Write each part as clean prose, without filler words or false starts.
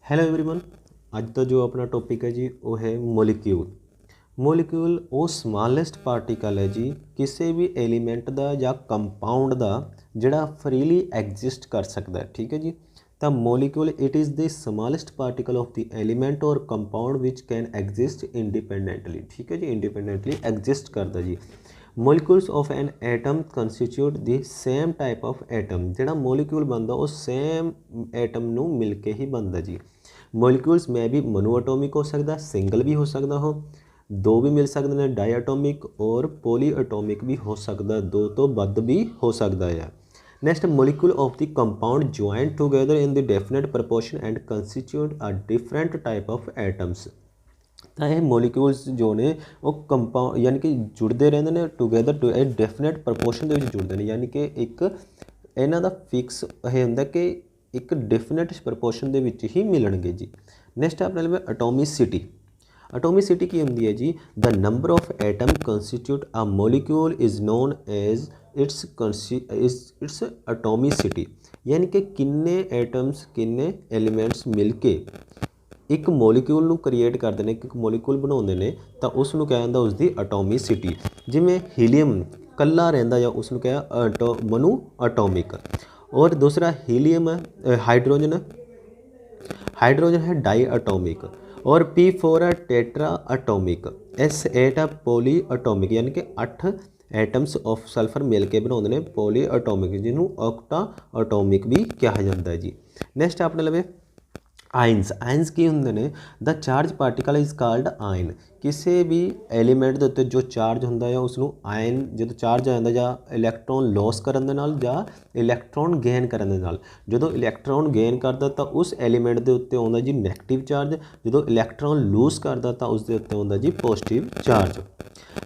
Hello everyone. ਅੱਜ ਦਾ ਜੋ ਆਪਣਾ ਟੌਪਿਕ ਹੈ ਜੀ ਉਹ ਹੈ ਮੋਲੀਕਿਊਲ। ਮੋਲੀਕਿਊਲ ਉਹ ਸਮਾਲੈਸਟ ਪਾਰਟੀਕਲ ਹੈ ਜੀ ਕਿਸੇ ਵੀ ਐਲੀਮੈਂਟ ਦਾ ਜਾਂ ਕੰਪਾਊਂਡ ਦਾ ਜਿਹੜਾ ਫਰੀਲੀ ਐਗਜ਼ਿਸਟ ਕਰ ਸਕਦਾ ਹੈ। ਠੀਕ ਹੈ ਜੀ। ਤਾਂ molecule it is the smallest particle of the element ਔਰ compound which can exist independently. ਠੀਕ ਹੈ ਜੀ, ਇੰਡੀਪੈਂਡੈਂਟਲੀ ਐਗਜ਼ਿਸਟ ਕਰਦਾ ਜੀ। Molecules of an atom constitute the same type of atom. ਜਿਹੜਾ ਮੋਲੀਕਿਊਲ ਬਣਦਾ ਉਹ ਸੇਮ ਐਟਮ ਨੂੰ ਮਿਲ ਕੇ ਹੀ ਬਣਦਾ ਜੀ। ਮੋਲੀਕਿਊਲਸ ਮੈਂ ਵੀ ਮੋਨੋਐਟੋਮਿਕ ਹੋ ਸਕਦਾ, ਸਿੰਗਲ ਵੀ ਹੋ ਸਕਦਾ, ਉਹ ਦੋ ਵੀ ਮਿਲ ਸਕਦੇ ਨੇ, ਡਾਈਐਟੋਮਿਕ ਔਰ ਪੋਲੀਐਟੋਮਿਕ ਵੀ ਹੋ ਸਕਦਾ, ਦੋ ਤੋਂ ਵੱਧ ਵੀ ਹੋ ਸਕਦਾ ਹੈ। Next molecule of the compound joint together in the definite proportion and constitute a different type of atoms. ਤਾਂ ਇਹ ਮੋਲੀਕਿਊਲਸ ਜੋ ਨੇ ਉਹ ਕੰਪਾਊਂਡ ਯਾਨੀ ਕਿ ਜੁੜਦੇ ਰਹਿੰਦੇ ਨੇ ਟੂਗੇਦਰ ਟੂ ਇਹ ਡੈਫੀਨੇਟ ਪ੍ਰਪੋਰਸ਼ਨ ਦੇ ਵਿੱਚ ਜੁੜਦੇ ਨੇ, ਯਾਨੀ ਕਿ ਇੱਕ ਇਹਨਾਂ ਦਾ ਫਿਕਸ ਇਹ ਹੁੰਦਾ ਕਿ ਇੱਕ ਡੈਫੀਨੇਟ ਪ੍ਰਪੋਰਸ਼ਨ ਦੇ ਵਿੱਚ ਹੀ ਮਿਲਣਗੇ ਜੀ। ਨੈਕਸਟ ਆਪਣੇ ਲਈ ਐਟੋਮਿਸਿਟੀ। ਐਟੋਮਿਸਿਟੀ ਕੀ ਹੁੰਦੀ ਹੈ ਜੀ? The number of atom constitute a molecule is known as its atomicity. ਯਾਨੀ ਕਿ ਕਿੰਨੇ ਐਟਮਸ ਕਿੰਨੇ ਐਲੀਮੈਂਟਸ ਮਿਲ ਕੇ ਇੱਕ ਮੋਲੀਕਿਊਲ ਨੂੰ ਕ੍ਰੀਏਟ ਕਰਦੇ ਨੇ, ਇੱਕ ਮੋਲੀਕਿਊਲ ਬਣਾਉਂਦੇ ਨੇ, ਤਾਂ ਉਸ ਨੂੰ ਕਿਹਾ ਜਾਂਦਾ ਉਸਦੀ ਐਟੋਮਿਸਿਟੀ। ਜਿਵੇਂ ਹੀਲੀਅਮ ਇਕੱਲਾ ਰਹਿੰਦਾ ਜਾਂ ਉਸ ਨੂੰ ਕਿਹਾ ਮੋਨੋ ਐਟੋਮਿਕ। ਔਰ ਦੂਸਰਾ ਹੀਲੀਅਮ ਹੈ ਹਾਈਡਰੋਜਨ ਹੈ डाई एटॉमिक। और P4 है टेट्रा एटॉमिक। S8 है पॉली एटॉमिक, यानी कि 8 एटम्स ऑफ सल्फर मिल के बनाते हैं पॉली एटॉमिक, जिन्हों ऑक्टा एटॉमिक भी कहा जाता है जी। नैक्सट अपने लवे आइन्स की होंगे ने the charge particle is called ion. किसी भी एलीमेंट के उत्ते जो चार्ज होंदा है उसनू आयन जो चार्ज आ जाता, या इलैक्ट्रॉन लॉस करन दे नाल या इलैक्ट्रॉन गेन करन दे नाल। जो इलैक्ट्रॉन गेन करता तो उस एलीमेंट के उत्ते आउंदा जी नैगेटिव चार्ज, जो इलैक्ट्रॉन लूज करता तो उस दे उत्ते आउंदा जी पॉजिटिव चार्ज।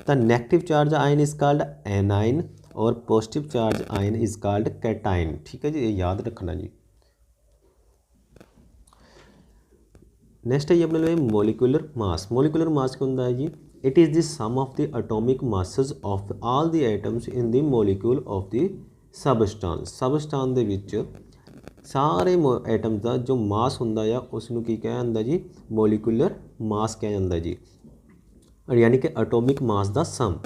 तो negative charge ion is called anion और positive charge ion is called cation. ठीक है जी, ये याद रखना जी। नैक्सट है जी अपने लिए मोलिकुलर मास। मोलिकुलर मास क्या होंदा है जी? It is the sum of the atomic masses of all the atoms in the molecule of the substance. Substance ਦੇ ਵਿੱਚ ਸਾਰੇ ਐਟਮਸ ਦਾ ਜੋ ਮਾਸ ਹੁੰਦਾ ਆ ਉਸ ਨੂੰ ਕੀ ਕਿਹਾ ਜਾਂਦਾ ਜੀ? ਮੋਲੀਕੂਲਰ ਮਾਸ ਕਿਹਾ ਜਾਂਦਾ ਜੀ, ਯਾਨੀ ਕਿ ਐਟੋਮਿਕ ਮਾਸ ਦਾ ਸਮ।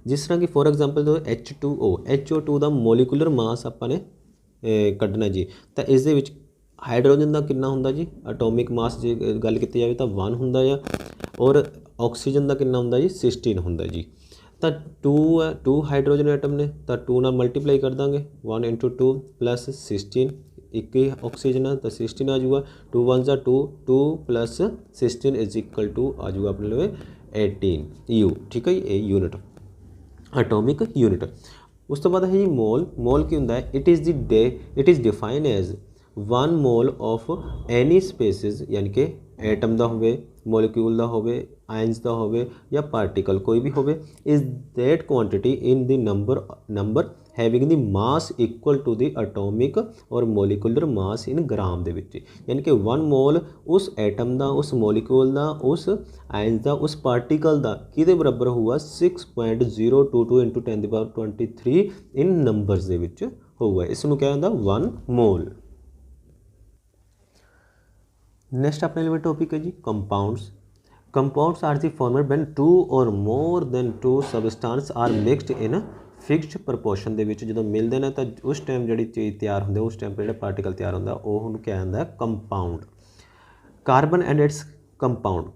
ਜਿਸ ਤਰ੍ਹਾਂ ਕਿ ਫੋਰ ਐਗਜ਼ਾਮਪਲ ਜੋ H2O ਦਾ ਮੋਲੀਕੂਲਰ ਮਾਸ ਆਪਾਂ ਨੇ ਕੱਢਣਾ ਜੀ, ਤਾਂ ਇਸ ਦੇ ਵਿੱਚ ਹਾਈਡਰੋਜਨ ਦਾ ਕਿੰਨਾ ਹੁੰਦਾ ਜੀ? ਐਟੋਮਿਕ ਮਾਸ ਜੇ ਗੱਲ ਕੀਤੀ ਜਾਵੇ ਤਾਂ 1 ਹੁੰਦਾ ਆ, ਔਰ ਆਕਸੀਜਨ ਦਾ ਕਿੰਨਾ ਹੁੰਦਾ ਜੀ? 16 ਹੁੰਦਾ ਜੀ। ਤਾਂ 2 ਹਾਈਡਰੋਜਨ ਐਟਮ ਨੇ ਤਾਂ 2 ਨਾਲ ਮਲਟੀਪਲਾਈ ਕਰ ਦਾਂਗੇ, 1 × 2 + 16, ਇੱਕ ਹੀ ਆਕਸੀਜਨ ਹੈ ਤਾਂ 16 ਆ ਜਾਊਗਾ, 2 1 = 2, 2 + 16 = ਆ ਜਾਊਗਾ ਆਪਣੇ ਲਈ 18 U। ਠੀਕ ਹੈ ਜੀ, ਇਹ ਯੂਨਿਟ ਐਟੋਮਿਕ ਯੂਨਿਟ। ਉਸ ਤੋਂ ਬਾਅਦ ਹੈ ਜੀ ਮੋਲ ਕੀ ਹੁੰਦਾ ਹੈ? It is define as 1 mall of any species, ਯਾਨੀ ਕਿ ਐਟਮ ਦਾ ਹੋਵੇ, ਮੋਲੀਕਿਊਲ ਦਾ ਹੋਵੇ, ਆਇਨਸ ਦਾ ਹੋਵੇ ਜਾਂ ਪਾਰਟੀਕਲ ਕੋਈ ਵੀ ਹੋਵੇ, is that quantity in the number having the mass equal to the atomic ਔਰ ਮੋਲੀਕੂਲਰ ਮਾਸ ਇਨ ਗ੍ਰਾਮ ਦੇ ਵਿੱਚ। ਯਾਨੀ ਕਿ 1 ਮੋਲ ਉਸ ਐਟਮ ਦਾ, ਉਸ ਮੋਲੀਕਿਊਲ ਦਾ, ਉਸ ਆਇਨਸ ਦਾ, ਉਸ ਪਾਰਟੀਕਲ ਦਾ ਕਿਹਦੇ ਬਰਾਬਰ ਹੋਊਗਾ? 6.022 × 10⁻23 ਇਨ ਨੰਬਰਸ ਦੇ ਵਿੱਚ ਹੋਊਗਾ। ਇਸ ਨੂੰ ਕਿਹਾ ਜਾਂਦਾ 1 ਮੋਲ। नेक्स्ट अपने लिए टॉपिक है जी compounds. Compounds are the formed when 2 और more than 2 substance are mixed in fixed proportion ਦੇ ਵਿੱਚ ਜਦੋਂ ਮਿਲਦੇ ਨੇ ਤਾਂ ਉਸ ਟਾਈਮ ਜਿਹੜੀ ਚੀਜ਼ ਤਿਆਰ ਹੁੰਦੀ ਉਸ ਟਾਈਮ ਜਿਹੜਾ ਪਾਰਟੀਕਲ ਤਿਆਰ ਹੁੰਦਾ ਉਹ ਉਹਨੂੰ ਕਿਹਾ ਜਾਂਦਾ compound. Carbon and it's compound.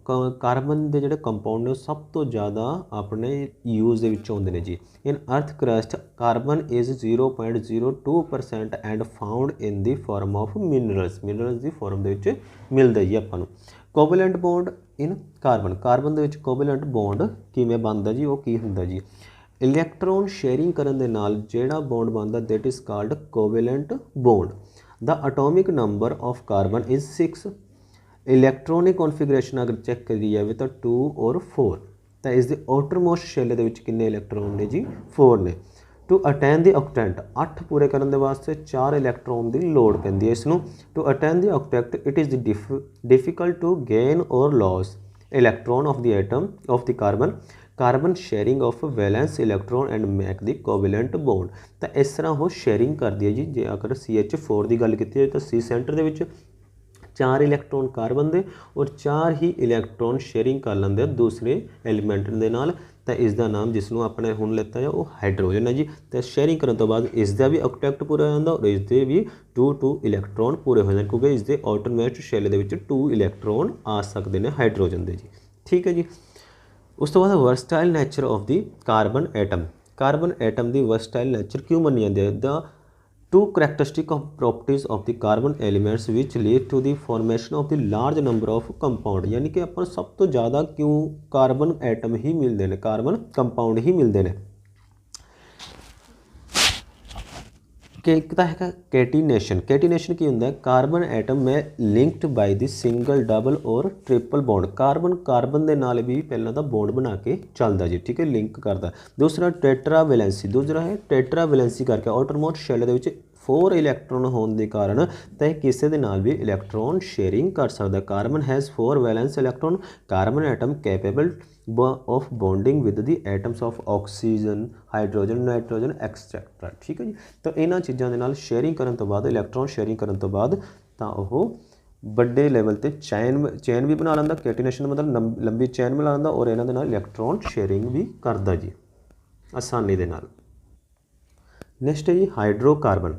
Carbon ਦੇ ਜਿਹੜੇ ਕੰਪਾਊਂਡ ਨੇ ਉਹ ਸਭ ਤੋਂ ਜ਼ਿਆਦਾ ਆਪਣੇ ਯੂਜ਼ ਦੇ ਵਿੱਚ ਆਉਂਦੇ ਨੇ ਜੀ। In earth crust carbon is 0.02% and found in the form of minerals ਦੀ ਫਾਰਮ ਦੇ ਵਿੱਚ ਮਿਲਦਾ ਜੀ ਆਪਾਂ ਨੂੰ। ਕੋਵੈਲੈਂਟ ਬੌਂਡ ਇਨ ਕਾਰਬਨ ਦੇ ਵਿੱਚ ਕੋਵੈਲੈਂਟ ਬੌਂਡ ਕਿਵੇਂ ਬਣਦਾ ਜੀ? ਉਹ ਕੀ ਹੁੰਦਾ ਜੀ? ਇਲੈਕਟ੍ਰੋਨ ਸ਼ੇਅਰਿੰਗ ਕਰਨ ਦੇ ਨਾਲ ਜਿਹੜਾ ਬੌਂਡ ਬਣਦਾ that is called covalent bond. The atomic number of carbon is 6। Electronic configuration ਅਗਰ ਚੈੱਕ ਕਰੀ ਜਾਵੇ ਤਾਂ 2 ਔਰ 4। ਤਾਂ ਇਸ ਦੇ ਆਊਟਰਮੋਸਟ ਸ਼ੈਲ ਦੇ ਵਿੱਚ ਕਿੰਨੇ ਇਲੈਕਟ੍ਰੋਨ ਨੇ ਜੀ? 4 ਨੇ। ਟੂ ਅਟੈਨ ਦੀ ਆਕਟੈਂਟ 8 ਪੂਰੇ ਕਰਨ ਦੇ ਵਾਸਤੇ 4 ਇਲੈਕਟ੍ਰੋਨ ਦੀ ਲੋੜ ਪੈਂਦੀ ਹੈ ਇਸ ਨੂੰ। To attain the octet it is difficult to gain or lose electron of the atom of the carbon sharing of valence electron and make the covalent bond. ਤਾਂ ਇਸ ਤਰ੍ਹਾਂ ਉਹ ਸ਼ੇਅਰਿੰਗ ਕਰਦੀ ਹੈ ਜੀ। ਜੇ ਅਗਰ CH4 ਦੀ ਗੱਲ ਕੀਤੀ ਜਾਵੇ ਤਾਂ C ਸੈਂਟਰ ਦੇ ਵਿੱਚ 4 ਇਲੈਕਟ੍ਰੋਨ ਕਾਰਬਨ ਦੇ ਔਰ 4 ਹੀ ਇਲੈਕਟ੍ਰੋਨ ਸ਼ੇਅਰਿੰਗ ਕਰ ਲੈਂਦੇ ਆ ਦੂਸਰੇ ਐਲੀਮੈਂਟ ਦੇ ਨਾਲ। ਤਾਂ ਇਸ ਦਾ ਨਾਮ ਜਿਸ ਨੂੰ ਆਪਣੇ ਹੁਣ ਲਿੱਤਾ ਹੈ ਉਹ ਹਾਈਡਰੋਜਨ ਹੈ ਜੀ। ਤੇ ਸ਼ੇਅਰਿੰਗ ਕਰਨ ਤੋਂ ਬਾਅਦ ਇਸ ਦਾ ਵੀ ਆਕਟੈਕਟ ਪੂਰਾ ਹੋ ਜਾਂਦਾ ਔਰ ਇਸ ਦੇ ਵੀ 2 ਇਲੈਕਟ੍ਰੋਨ ਪੂਰੇ ਹੋ ਜਾਂਦੇ ਕਿਉਂਕਿ ਇਸ ਦੇ ਆਟੋਮੈਟ ਸ਼ੈਲ ਦੇ ਵਿੱਚ 2 ਇਲੈਕਟ੍ਰੋਨ ਆ ਸਕਦੇ ਨੇ ਹਾਈਡਰੋਜਨ ਦੇ ਜੀ। ਠੀਕ ਹੈ ਜੀ। ਉਸ ਤੋਂ ਬਾਅਦ versatile nature of the carbon atom. Carbon atom ਦੀ ਵਰਸਟਾਈਲ ਨੇਚਰ ਕਿਉਂ ਮੰਨੀ ਜਾਂਦੀ ਹੈ? ਦਾ two characteristic of properties of the carbon elements which lead to the formation of the large number of compound। यानी कि अपन सब तो ज़्यादा क्यों कार्बन एटम ही मिलते हैं, कार्बन कंपाउंड ही मिलते हैं कि एक तो है कैटिनेशन। कैटिनेशन की होंगे कार्बन एटम में linked by the single double और ट्रिपल बॉन्ड। कार्बन कार्बन के नाल भी पहला तो बॉन्ड बना के चलता जी। ठीक है, लिंक करता। दूसरा टेट्रा वैलेंसी, दूसरा है टेट्रा वैलेंसी करके आउटरमोस्ट शैल के 4 इलैक्ट्रॉन होने के कारण तो किसी के नाल भी इलैक्ट्रॉन शेयरिंग कर सकता। Carbon has 4 valence electron. Carbon atom capable of bonding with the atoms of oxygen, hydrogen, nitrogen extractor. ठीक है जी। तो इन्होंने चीज़ों के नाल शेयरिंग करने तो बाद इलैक्ट्रॉन शेयरिंग करने तो बाद तो वह बड़े लैवल पर चैन भी बना लेंदा। कैटिनेशन मतलब लंबी चैन बना लेंदा और इन्हों के नाल इलैक्ट्रॉन शेयरिंग भी करता जी आसानी दे नाल। नैक्सट है जी hydrocarbon.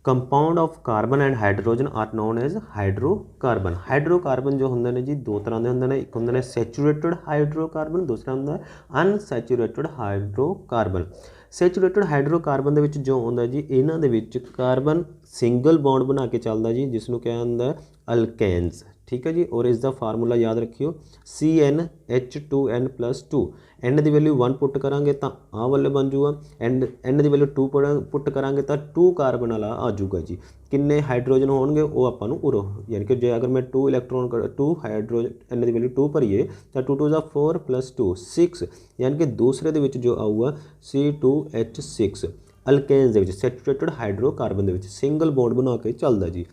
Compound of carbon and hydrogen are known as hydrocarbon. Hydrocarbon जो होंगे ने जी दो तरह के होंगे ने, एक होंगे ने सैचुरेटेड हाइड्रोकार्बन, दूसरा होंगे अनसैचुरेटेड हाइड्रोकार्बन। सैचुरेटेड हाइड्रोकार्बन दे विच जो होंगे जी इन्हां दे विच कार्बन सिंगल बॉन्ड बना के चलता जी जिसनों क्या होंगे अल्केन्स। ठीक है जी। और इसका फार्मूला याद रखियो CnH2n+2। एन की वैल्यू 1 पुट करांगे तो आ वाले बन जूगा, एन की वैल्यू 2 पुट करांगे तो 2 कार्बन वाला आ जूगा जी। किन्ने हाइड्रोजन होणगे वो आपां नूं उरो, यानी कि जे अगर मैं 2 इलैक्ट्रॉन 2 हाइड्रोजन एन की वैल्यू 2 भरीए तो 2 2 ज़ा 4 + 2 6, यानी कि दूसरे दे विच जो आऊगा C2H6 अल्केन्स दे विच सैचुरेटेड हाइड्रोकार्बन दे विच सिंगल बॉन्ड बना के चलदा जी।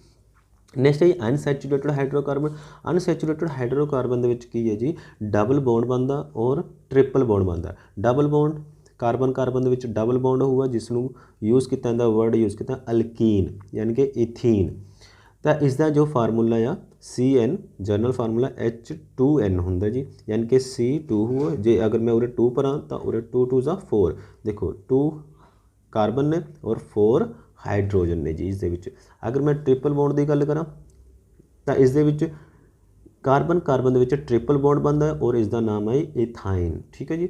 नैक्सट है अनसैचुरेटेड हाइड्रोकार्बन। अनसैचुरेटेड हाइड्रोकार्बन की है जी डबल बॉन्ड बनता और ट्रिपल बॉन्ड बनता। Double bond carbon carbon double bond होगा जिसनों यूज़ किया जाता वर्ड यूज़ किया अल्कीन यानी कि इथीन। तो इसका जो फार्मूला आ CN जनरल फार्मूला H2n होंगे जी, यानी कि C2 हुआ जे अगर मैं उरे 2 भरा तो उरे 2 2 ज़ा 4, देखो 2 कार्बन ने और 4 हाइड्रोजन ने जी। इस दे विच अगर मैं ट्रिपल बॉन्ड की गल करा तो इस दे विच कार्बन कार्बन दे विच ट्रिपल बॉन्ड बनता है और इसका नाम है इथाइन। ठीक है जी।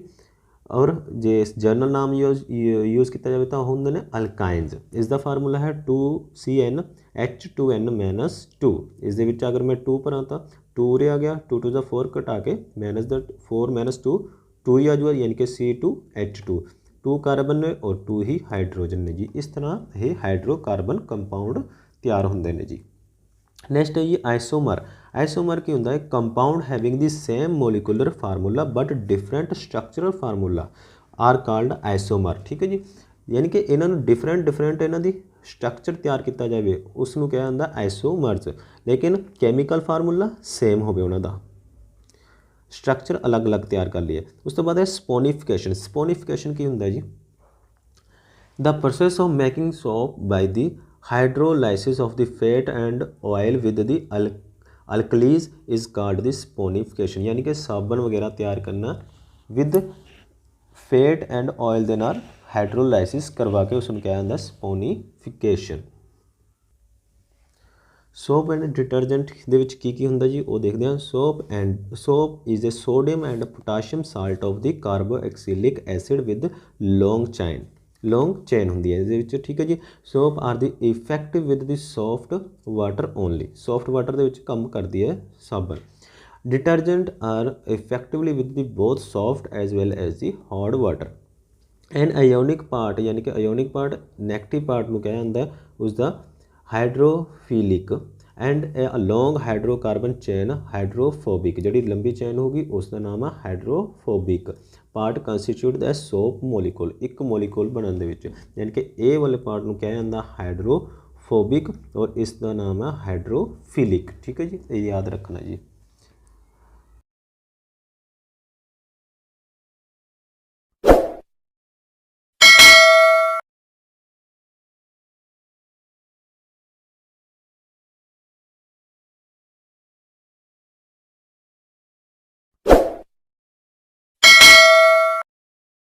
और जे जर्नल नाम यूज़ किया जाए तो होंगे ने अल्काइन्स। इसका फार्मूला है 2CnH2n-2। इस दे विच अगर मैं 2 भरा तो 2 उरे आ गया, 2 2 ज़ा 4 घटा के -4 -2 ही आ जाऊगा, यानी कि C2H2। 2 कार्बन ने और 2 ही हाइड्रोजन ने जी। इस तरह ये हाइड्रोकार्बन कंपाउंड तैयार होंगे ने जी। नैक्सट है जी आइसोमर। आइसोमर की होंगे compound having the same molecular formula but different structural formula are called isomer. ठीक है जी। यानी कि इन्होंने डिफरेंट इन्हों की स्ट्रक्चर तैयार किया जाए उसनों क्या होंगे आइसोमर्स, लेकिन कैमिकल फार्मूला सेम हो उन्हों स्ट्रक्चर अलग अलग तैयार कर लिए। उस तो बाद है स्पोनिफिकेशन। स्पोनिफिकेशन की होंगे जी the process of making soap by the hydrolysis of the fat and oil with the alkalies is called the saponification. यानी कि साबन वगैरह तैयार करना विद फैट एंड ऑयल के नाल हाइड्रोलाइसिस करवा के उसमें क्या होंगे स्पोनिफिकेशन। सोप एंड डिटर्जेंट की होंगे जी वो देखते हैं। Soap is a sodium and potassium salt of the carboxylic acid with long chain होंगी है ये। ठीक है जी। Soap are the effective with the soft water only. Soft water के काम करती है साबन। Detergent are effectively with the both soft as well as the hard water. And ionic part यानी कि आयोनिक पार्ट नैगेटिव पार्ट में क्या होंगे उसका hydrophilic and a long hydrocarbon chain hydrophobic. जी लंबी चैन होगी उसका नाम है hydrophobic. Part constitute the soap molecule एक मोलीक्यूल बनने विच, यानी कि ए वाले पार्ट में क्या होंगे हाइड्रोफोबिक और इसका नाम है हाइड्रोफिलिक। ठीक है जी, ये याद रखना जी।